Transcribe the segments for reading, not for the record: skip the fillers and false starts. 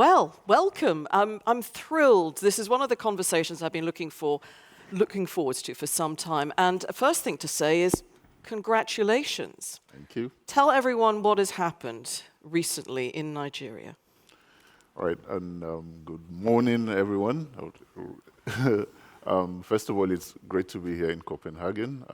Well, welcome. I'm thrilled. This is one of the conversations I've been looking forward to for some time. And first thing to say is congratulations. Thank you. Tell everyone what has happened recently in Nigeria. All right, and good morning, everyone. First of all, it's great to be here in Copenhagen.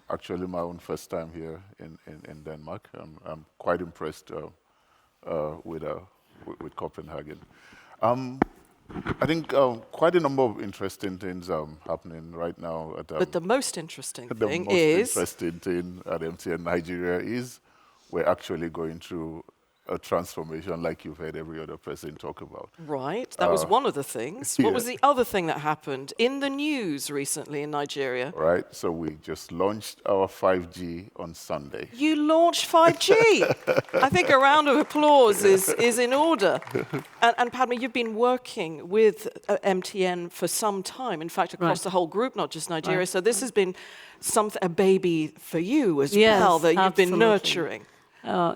Actually, my own first time here in Denmark. I'm quite impressed with Copenhagen. I think quite a number of interesting things happening right now. But the most interesting the thing most is... interesting thing at MTN Nigeria is we're actually going through a transformation like you've heard every other person talk about. Right, that was one of the things. What was the other thing that happened in the news recently in Nigeria? Right, so we just launched our 5G on Sunday. You launched 5G! I think a round of applause is in order. And Padma, you've been working with MTN for some time, in fact, across the whole group, not just Nigeria. Right. So this has been a baby for you as well, that you've been nurturing.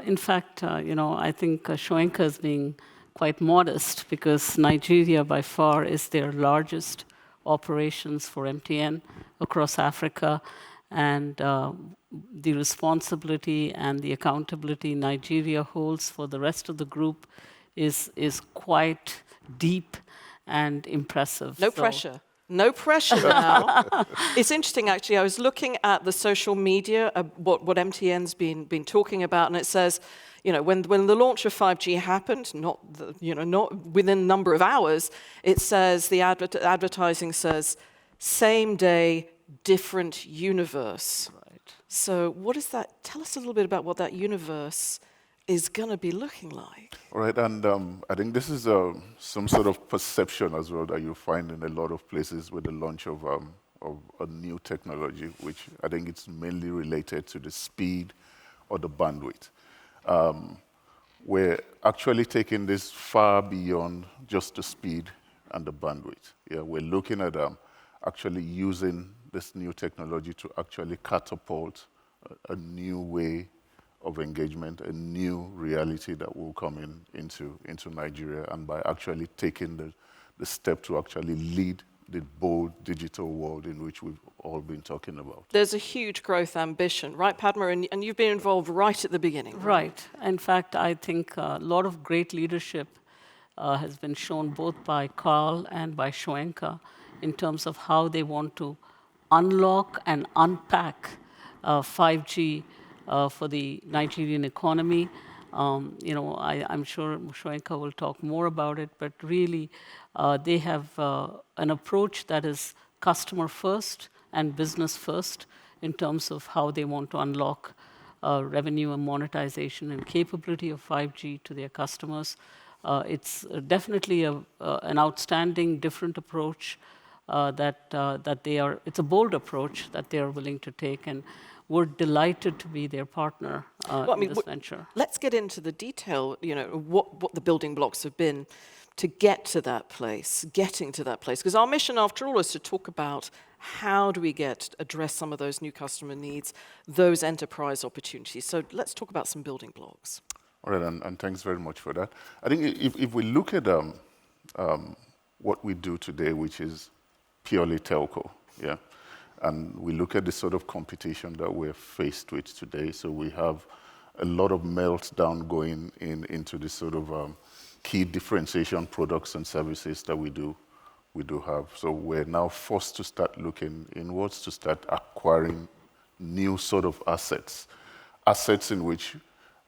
In fact, I think Shoenka is being quite modest because Nigeria by far is their largest operations for MTN across Africa, and the responsibility and the accountability Nigeria holds for the rest of the group is quite deep and impressive. No pressure. No pressure now. It's interesting, actually. I was looking at the social media, what MTN's been talking about, and it says, when the launch of 5G happened, not within a number of hours, it says the advertising says, same day, different universe. Right. So, what is that? Tell us a little bit about what that universe is going to be looking like. All right, and I think this is some sort of perception as well that you find in a lot of places with the launch of a new technology, which I think it's mainly related to the speed or the bandwidth. We're actually taking this far beyond just the speed and the bandwidth. Yeah, we're looking at actually using this new technology to actually catapult a new way of engagement, a new reality that will come into Nigeria, and by actually taking the step to actually lead the bold digital world in which we've all been talking about. There's a huge growth ambition, right, Padma? And you've been involved right at the beginning. Right. In fact, I think a lot of great leadership has been shown both by Carl and by Shoenka in terms of how they want to unlock and unpack 5G for the Nigerian economy. I'm sure Shoenka will talk more about it, but really they have an approach that is customer first and business first in terms of how they want to unlock revenue and monetization and capability of 5G to their customers. It's definitely an outstanding, different approach it's a bold approach that they are willing to take, and we're delighted to be their partner in this venture. Let's get into the detail, what the building blocks have been to get to that place, getting to that place. Because our mission, after all, is to talk about how do we address some of those new customer needs, those enterprise opportunities. So let's talk about some building blocks. All right, and thanks very much for that. I think if we look at what we do today, which is purely telco, yeah, and we look at the sort of competition that we're faced with today. So we have a lot of meltdown going into the sort of key differentiation products and services that we do have. So we're now forced to start looking inwards, to start acquiring new sort of assets in which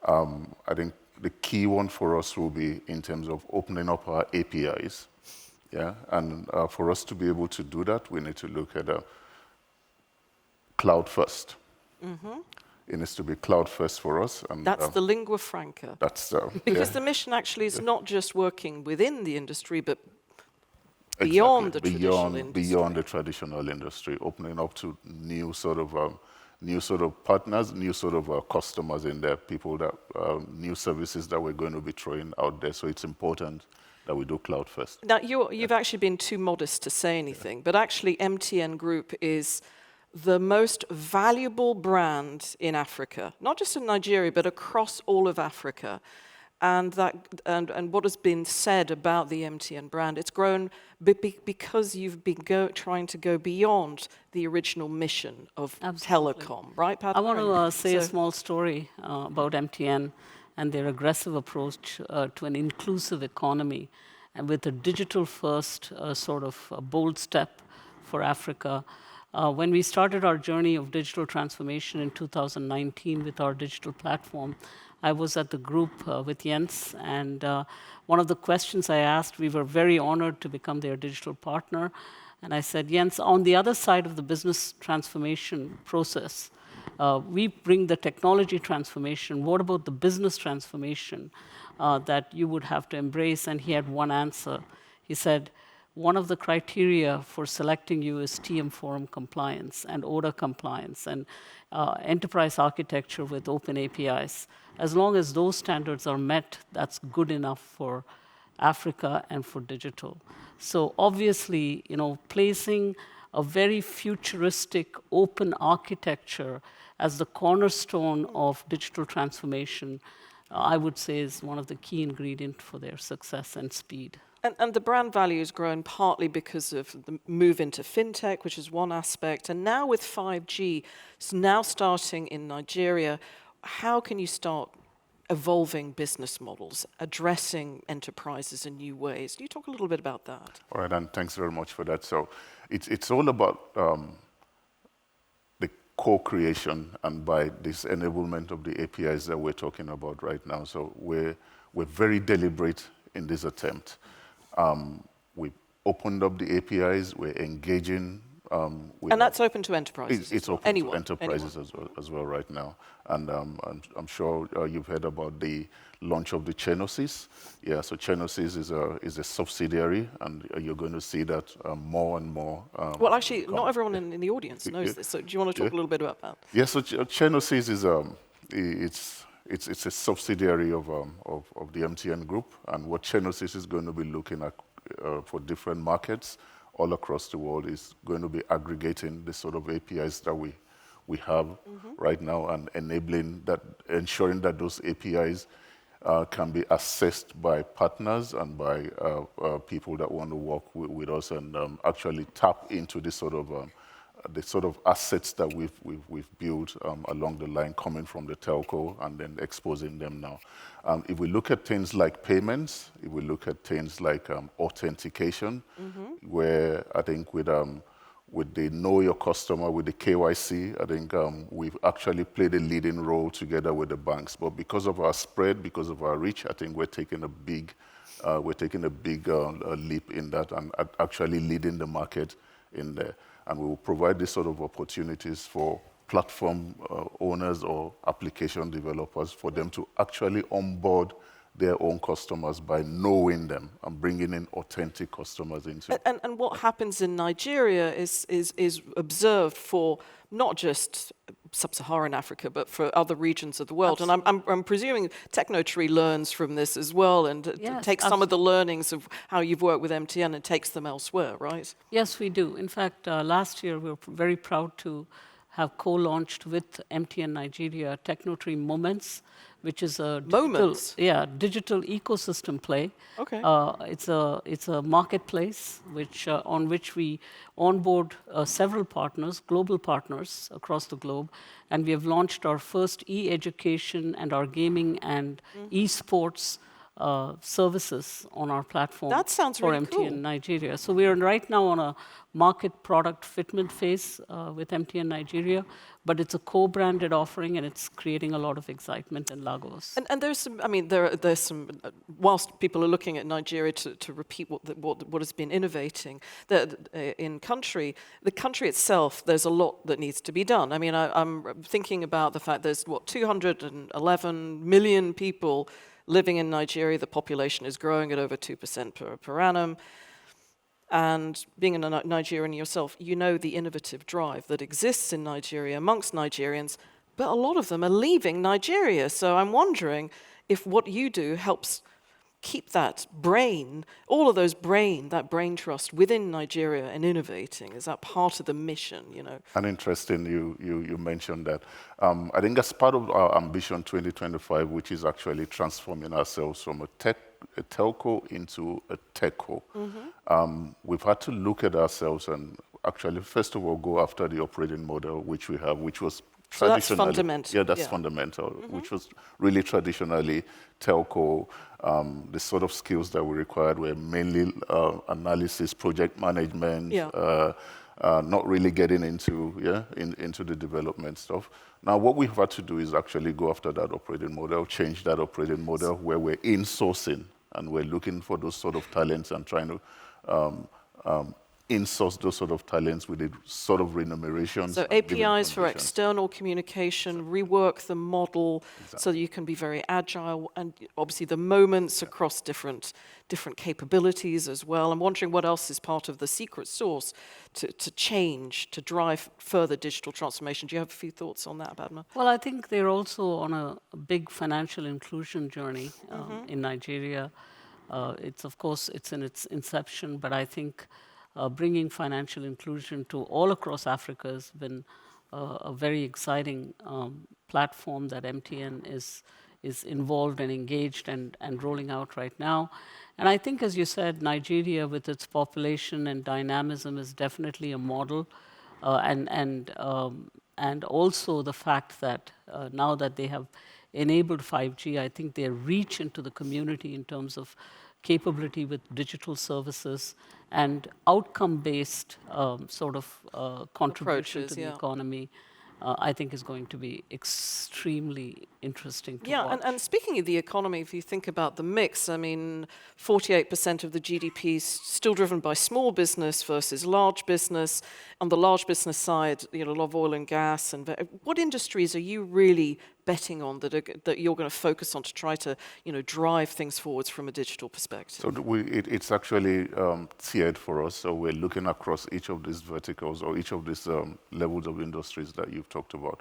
I think the key one for us will be in terms of opening up our APIs. Yeah, and for us to be able to do that, we need to look at cloud first. Mm-hmm. It needs to be cloud first for us. And that's the lingua franca. That's because the mission actually is not just working within the industry, but beyond the traditional industry. Beyond the traditional industry, opening up to new sort of partners, new sort of customers in there, people that new services that we're going to be throwing out there. So it's important that we do cloud first. Now, you've actually been too modest to say anything, but actually MTN Group is the most valuable brand in Africa, not just in Nigeria, but across all of Africa. and what has been said about the MTN brand. It's grown because you've been trying to go beyond the original mission of telecom, right, Pat? I want to say a small story about MTN and their aggressive approach to an inclusive economy, and with a digital-first sort of bold step for Africa. When we started our journey of digital transformation in 2019 with our digital platform, I was at the group with Jens, and one of the questions I asked, we were very honored to become their digital partner, and I said, Jens, on the other side of the business transformation process, we bring the technology transformation. What about the business transformation that you would have to embrace? And he had one answer. He said, one of the criteria for selecting you is TM Forum compliance and ODA compliance and enterprise architecture with open APIs. As long as those standards are met, that's good enough for Africa and for digital. So obviously, placing a very futuristic open architecture as the cornerstone of digital transformation, I would say is one of the key ingredients for their success and speed. And the brand value has grown partly because of the move into fintech, which is one aspect. And now with 5G, it's now starting in Nigeria, how can you start evolving business models, addressing enterprises in new ways? Can you talk a little bit about that? All right, and thanks very much for that. So it's all about the co-creation and by this enablement of the APIs that we're talking about right now. So we're very deliberate in this attempt. We've opened up the APIs, we're engaging with... And that's open to enterprises? It's open to enterprises as well right now. And I'm sure you've heard about the launch of the Chenosis. Yeah, so Chenosis is a subsidiary, and you're going to see that more and more. Well, actually, not everyone in the audience knows this, so do you want to talk a little bit about that? Yeah, so Chenosis is... It's a subsidiary of the MTN group, and what Chenosis is going to be looking at for different markets all across the world is going to be aggregating the sort of APIs that we have right now and ensuring that those APIs can be assessed by partners and by people that want to work with us and actually tap into this sort of assets that we've built along the line coming from the telco and then exposing them now. If we look at things like payments, if we look at things like authentication, where I think with the Know Your Customer, with the KYC, I think we've actually played a leading role together with the banks. But because of our spread, because of our reach, I think we're taking a big leap in that and actually leading the market in there. And we will provide these sort of opportunities for platform owners or application developers for them to actually onboard their own customers by knowing them and bringing in authentic customers into it. And what happens in Nigeria is observed for not just sub-Saharan Africa, but for other regions of the world. Absolutely. And I'm presuming Technotree learns from this as well and takes some of the learnings of how you've worked with MTN and takes them elsewhere, right? Yes, we do. In fact, last year we were very proud to have co-launched with MTN Nigeria Technotree Moments, which is a digital ecosystem play. Okay. It's a marketplace on which we onboard several partners, global partners across the globe, and we have launched our first e-education and our gaming and esports services on our platform. That sounds for really MTN cool. Nigeria. So we are right now on a market product fitment phase with MTN Nigeria, but it's a co-branded offering and it's creating a lot of excitement in Lagos. And there's some, I mean, there's some, whilst people are looking at Nigeria to repeat what has been innovating in the country itself, there's a lot that needs to be done. I mean, I'm thinking about the fact there's 211 million people living in Nigeria. The population is growing at over 2% per annum. And being a Nigerian yourself, you know the innovative drive that exists in Nigeria amongst Nigerians, but a lot of them are leaving Nigeria. So I'm wondering if what you do helps keep that brain, all of those that brain trust within Nigeria and innovating? Is that part of the mission, you know? And interesting, you mentioned that. I think that's part of our ambition 2025, which is actually transforming ourselves from a telco into a techco. We've had to look at ourselves and actually, first of all, go after the operating model which we have, which was So that's traditionally, fundamental. yeah, that's fundamental, which was really traditionally telco. The sort of skills that we required were mainly analysis, project management, not really getting into into the development stuff. Now, what we've had to do is actually go after that operating model, change that operating model where we're insourcing and we're looking for those sort of talents and trying to insource those sort of talents with the sort of remunerations. So APIs for external communication, rework the model so that you can be very agile, and obviously the moments across different capabilities as well. I'm wondering what else is part of the secret sauce to change, to drive further digital transformation. Do you have a few thoughts on that, Padma? Well, I think they're also on a big financial inclusion journey in Nigeria. Of course, it's in its inception, but I think bringing financial inclusion to all across Africa has been a very exciting platform that MTN is involved and engaged and rolling out right now. And I think, as you said, Nigeria, with its population and dynamism, is definitely a model. And also the fact that now that they have enabled 5G, I think their reach into the community in terms of capability with digital services and outcome-based sort of contribution to the economy, I think is going to be extremely interesting to watch. And speaking of the economy, if you think about the mix, I mean, 48% of the GDP is still driven by small business versus large business. On the large business side, you know, a lot of oil and gas. And what industries are you really betting on that you're going to focus on to try to, you know, drive things forwards from a digital perspective? So it's actually tiered for us. So we're looking across each of these verticals or each of these levels of industries that you've talked about.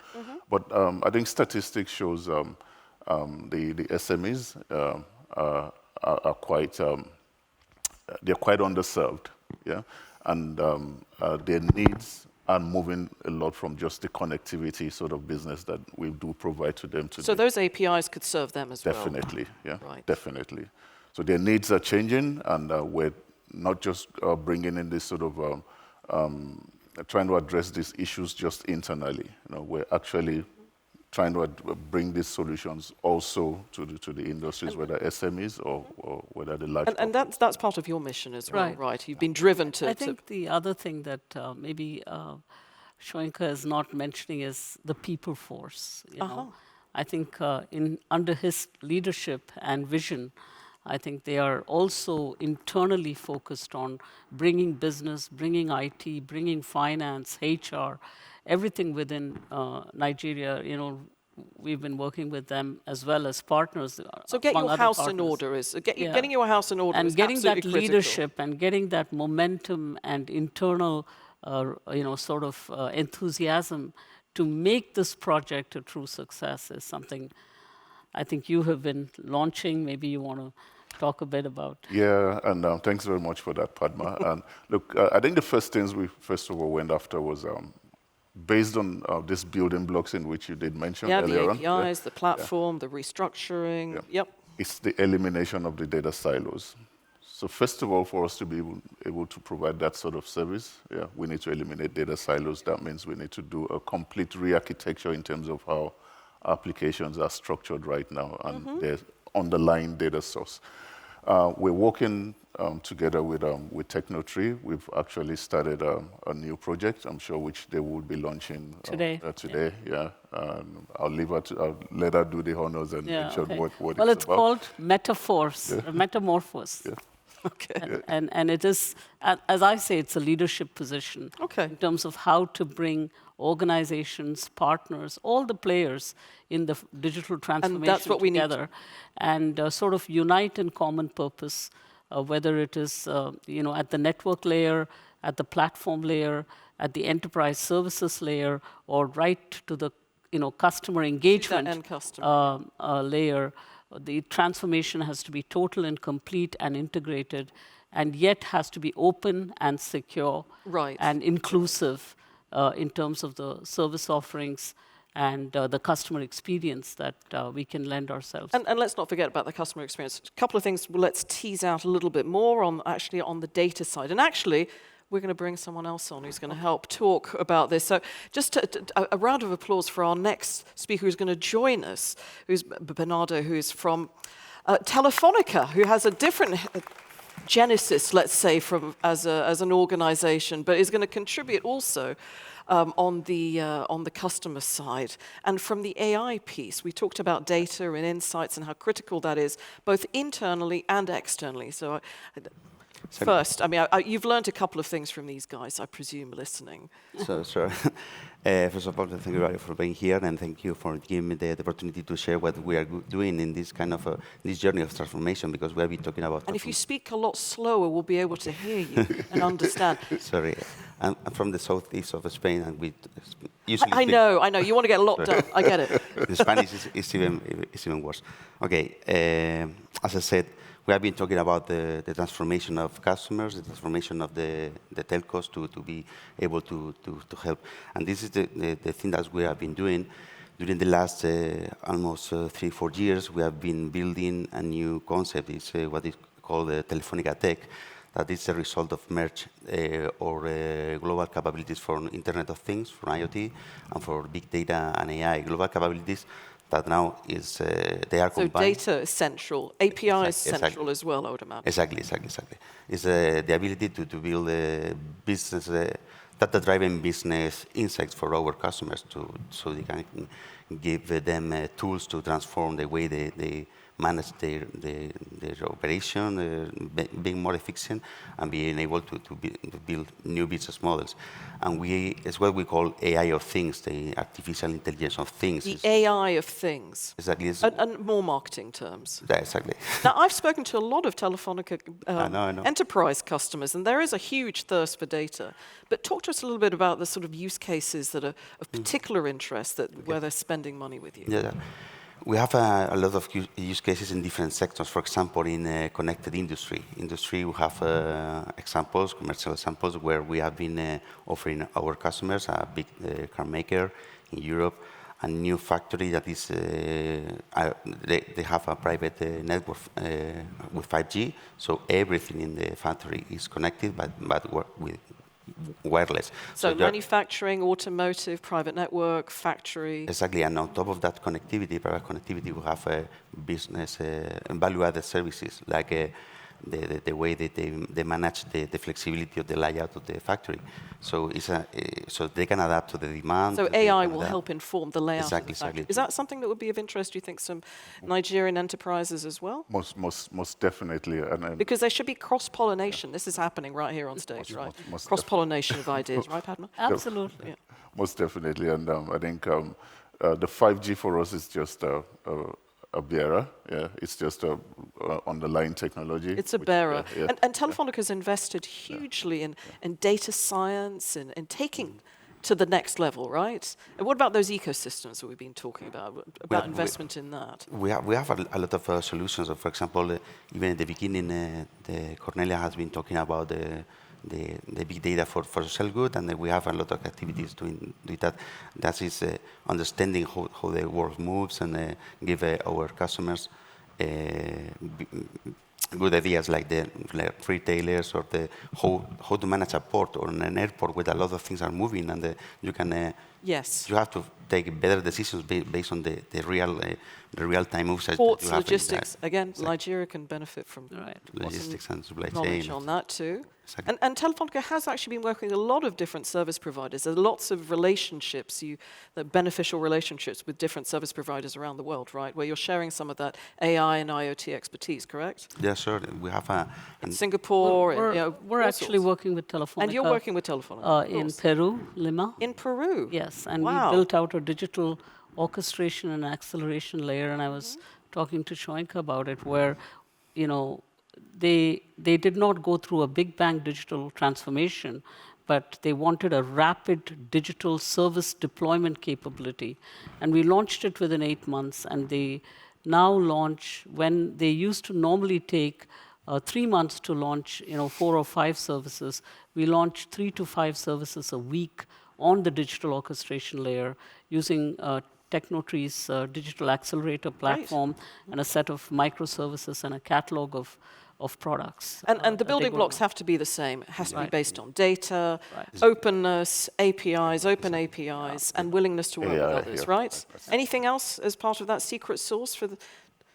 But I think statistics shows the SMEs are quite they're quite underserved, yeah, and their needs are moving a lot from just the connectivity sort of business that we do provide to them today. So those APIs could serve them as well. Definitely, yeah, Right. definitely. So their needs are changing, and we're not just bringing in this sort of trying to address these issues just internally. You know, we're actually trying to bring these solutions also to the industries, whether SMEs or whether the large. And that's part of your mission as well, right? You've been driven to. I think the other thing that maybe Shoenka is not mentioning is the people force. You know? I think under his leadership and vision, I think they are also internally focused on bringing business, bringing IT, bringing finance, HR, everything within Nigeria. You know, we've been working with them as well as partners. So get your house in order getting your house in order and is getting that absolutely leadership and getting that momentum and internal, you know, sort of enthusiasm to make this project a true success is something I think you have been launching. Maybe you want to talk a bit about. Yeah, and thanks very much for that, Padma. And look, I think the first things we first of all went after was based on these building blocks in which you did mention earlier on. The APIs, the platform, the restructuring. Yeah. Yep. It's the elimination of the data silos. So first of all, for us to be able to provide that sort of service, we need to eliminate data silos. That means we need to do a complete re-architecture in terms of how applications are structured right now and their underlying data source. We're working together with Technotree. We've actually started a new project, I'm sure, which they will be launching today. Yeah. I'll let her do the honors and mention what well, it's about. called Metamorphose. Yeah. Okay. And it is, as I say, it's a leadership position in terms of how to bring organizations, partners, all the players in the digital transformation and that's what together and sort of unite in common purpose, whether it is you know, at the network layer, at the platform layer, at the enterprise services layer, or right to the, you know, customer engagement layer. the transformation has to be total and complete and integrated, and yet has to be open and secure Right. and inclusive in terms of the service offerings and the customer experience that we can lend ourselves. And let's not forget about the customer experience. A couple of things let's tease out a little bit more on the data side. And actually, we're going to bring someone else on who's going to help talk about this. So just a round of applause for our next speaker who's going to join us, who's Bernardo, who's from Telefonica, who has a different genesis, let's say, from as an organization, but is going to contribute also on the customer side. And from the AI piece, we talked about data and insights and how critical that is, both internally and externally. So first, I mean, you've learned a couple of things from these guys, I presume, listening. So, first of all, thank you very for being here, and thank you for giving me the opportunity to share what we are doing in this kind of this journey of transformation, because we have been talking about. And if you speak a lot slower, we'll be able to hear you and understand. Sorry, I'm from the southeast of Spain, and we I know. You want to get a lot done. I get it. The Spanish is even worse. Okay, as I said, we have been talking about the transformation of customers, the transformation of the telcos to be able to help. And this is the thing that we have been doing. During the last almost 3-4 years, we have been building a new concept. It's what is called Telefonica Tech. That is a result of merge or global capabilities for Internet of Things, for IoT, and for big data and AI. Global capabilities that now is, they are combined. So data is central. API is central as well, I would imagine. Exactly. It's the ability to build a business, data-driven business insights for our customers so they can give them tools to transform the way they manage their operation, being more efficient, and being able to build new business models. And it's what we call AI of things, the artificial intelligence of things. The AI of things. Exactly. And more marketing terms. Yeah, exactly. Now, I've spoken to a lot of Telefonica I know. enterprise customers, and there is a huge thirst for data. But talk to us a little bit about the sort of use cases that are of particular interest, where they're spending money with you. Yeah. We have a lot of use cases in different sectors. For example, in connected industry. We have examples, commercial examples, where we have been offering our customers, a big car maker in Europe, a new factory that is, they have a private network with 5G, so everything in the factory is connected, but with wireless. So manufacturing, automotive, private network, factory. Exactly, and on top of that connectivity, private connectivity, we have business value-added services, like the way that they manage the flexibility of the layout of the factory. So so they can adapt to the demand. So AI will help inform the layout exactly, of the factory. Exactly. Is that something that would be of interest, do you think, some Nigerian enterprises as well? Most definitely. Because there should be cross-pollination. This is happening right here on stage, right? Cross-pollination of ideas, right, Padma? Absolutely. Yeah. Most definitely. And I think the 5G for us is just a bearer. Yeah, it's just a underlying technology. It's a bearer. Yeah. And Telefonica's invested hugely in data science and taking to the next level, right? And what about those ecosystems that we've been talking about investment in that? We have a lot of solutions. For example, even at the beginning, Cornelia has been talking about the big data for social good, and we have a lot of activities doing that. That is understanding how the world moves and give our customers good ideas like the retailers or how to manage a port or an airport where a lot of things are moving, and you can you have to take better decisions based on the real-time moves. Ports, logistics. Again, exactly. Nigeria can benefit from logistics and supply knowledge chain. on that too. Exactly. And Telefonica has actually been working with a lot of different service providers. There's lots of relationships, beneficial relationships with different service providers around the world, right? Where you're sharing some of that AI and IoT expertise, correct? Yeah, sure. We have in Singapore. We're actually working with Telefonica. And you're working with Telefonica in Peru, Lima. In Peru. Yes, and we built out a digital orchestration and acceleration layer. And I was talking to Shoenka about it, where they did not go through a big bang digital transformation, but they wanted a rapid digital service deployment capability. And we launched it within 8 months, and now launch when they used to normally take 3 months to launch, 4 or 5 services. We launch 3 to 5 services a week on the digital orchestration layer using Technotree's digital accelerator platform and a set of microservices and a catalog of products. And the building blocks have to be the same. It has to be based on data, openness, APIs, open APIs, and willingness to work with others, right? Anything else as part of that secret sauce for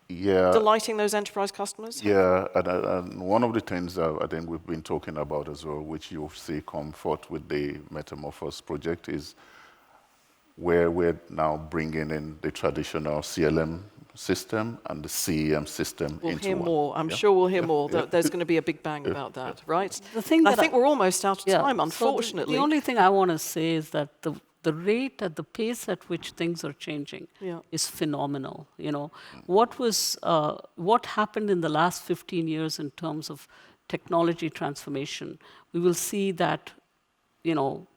delighting those enterprise customers? Yeah, and one of the things I think we've been talking about as well, which you'll see come forth with the Metamorphose project, is where we're now bringing in the traditional CLM system and the CEM system we'll into hear one. more. I'm sure we'll hear more. There's going to be a big bang about that, right? The thing I think we're almost out of time, unfortunately. So the only thing I want to say is that the rate at the pace at which things are changing is phenomenal. What happened in the last 15 years in terms of technology transformation, we will see that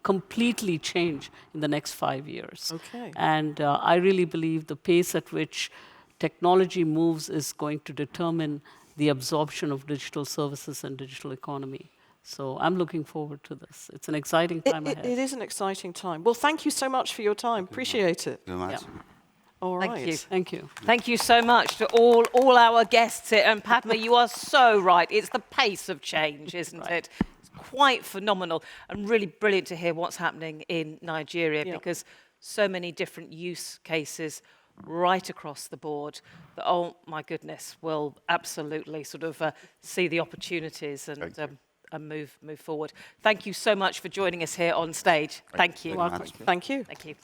completely change in the next 5 years. Okay. And I really believe the pace at which technology moves is going to determine the absorption of digital services and digital economy. So I'm looking forward to this. It's an exciting time ahead. It is an exciting time. Well, thank you so much for your time. Appreciate it. Thank you very much. All right. Thank you. Thank you. Thank you so much to all our guests here. And Padma, you are so right. It's the pace of change, isn't it? It's quite phenomenal and really brilliant to hear what's happening in Nigeria because so many different use cases right across the board that, oh my goodness, will absolutely sort of see the opportunities and move forward. Thank you so much for joining us here on stage. Thank you. Welcome. Thank you. Thank you.